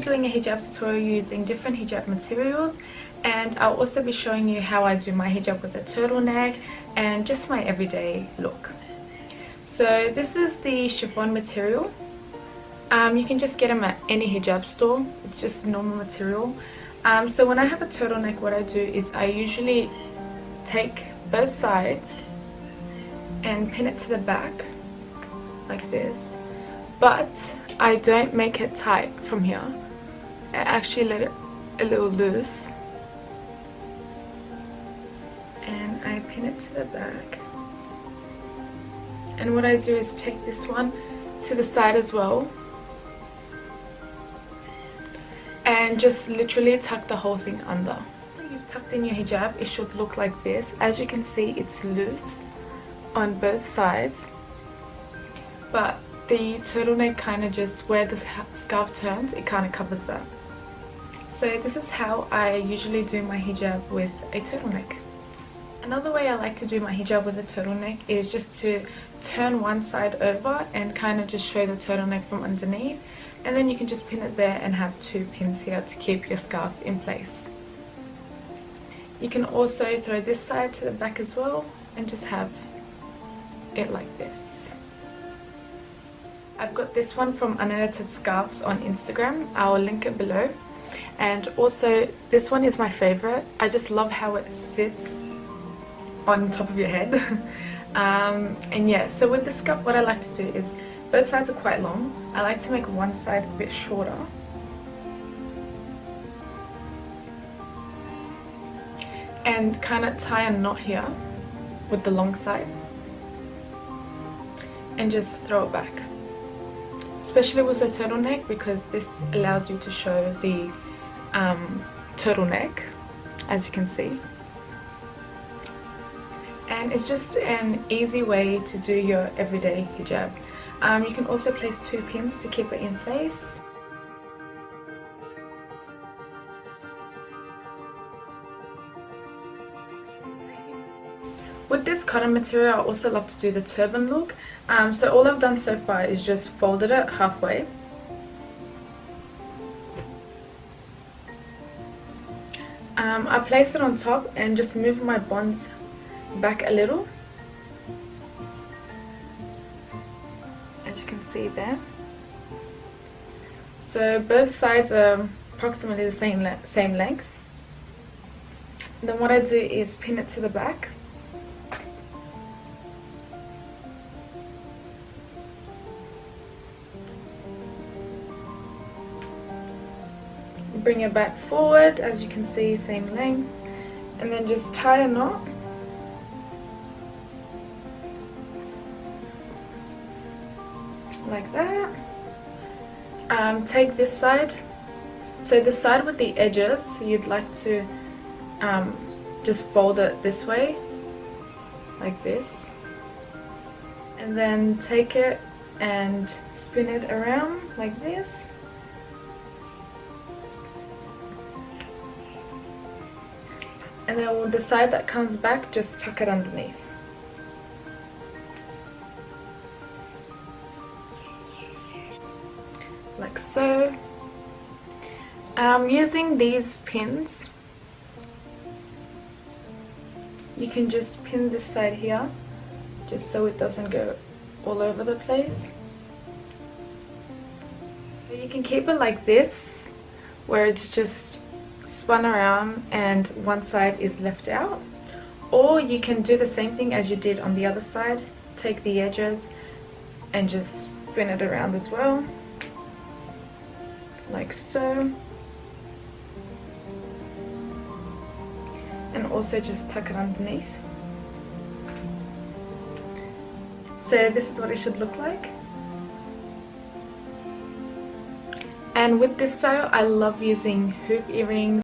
Doing a hijab tutorial using different hijab materials, and I'll also be showing you how I do my hijab with a turtleneck and just my everyday look. So this is the chiffon material. You can just get them at any hijab store. It's just normal material. So when I have a turtleneck, what I do is I usually take both sides and pin it to the back like this, but I don't make it tight from here. I actually let it a little loose and I pin it to the back. And what I do is take this one to the side as well and just literally tuck the whole thing under. After you've tucked in your hijab, it should look like this. As you can see, it's loose on both sides, but the turtleneck kind of just, where the scarf turns, it kind of covers that. So this is how I usually do my hijab with a turtleneck. Another way I like to do my hijab with a turtleneck is just to turn one side over and kind of just show the turtleneck from underneath, and then you can just pin it there and have two pins here to keep your scarf in place. You can also throw this side to the back as well and just have it like this. I've got this one from Unedited Scarves on Instagram. I'll link it below. And also this one is my favorite. I just love how it sits on top of your head. And yeah, so with this scarf, what I like to do is, both sides are quite long. I like to make one side a bit shorter. And kind of tie a knot here with the long side. And just throw it back. Especially with a turtleneck, because this allows you to show the turtleneck, as you can see. And it's just an easy way to do your everyday hijab. You can also place two pins to keep it in place. With this cotton material, I also love to do the turban look. So all I've done so far is just folded it halfway. I place it on top and just move my bonds back a little, as you can see there. So both sides are approximately the same length. Then what I do is pin it to the back. Bring it back forward, as you can see, same length, and then just tie a knot. Like that. Take this side, so the side with the edges, you'd like to just fold it this way, like this, and then take it and spin it around like this. And then with the side that comes back, just tuck it underneath. Like so. Using these pins, you can just pin this side here, just so it doesn't go all over the place. You can keep it like this, where it's just spun around and one side is left out, or you can do the same thing as you did on the other side. Take the edges and just spin it around as well, like so, and also just tuck it underneath. So this is what it should look like. And with this style, I love using hoop earrings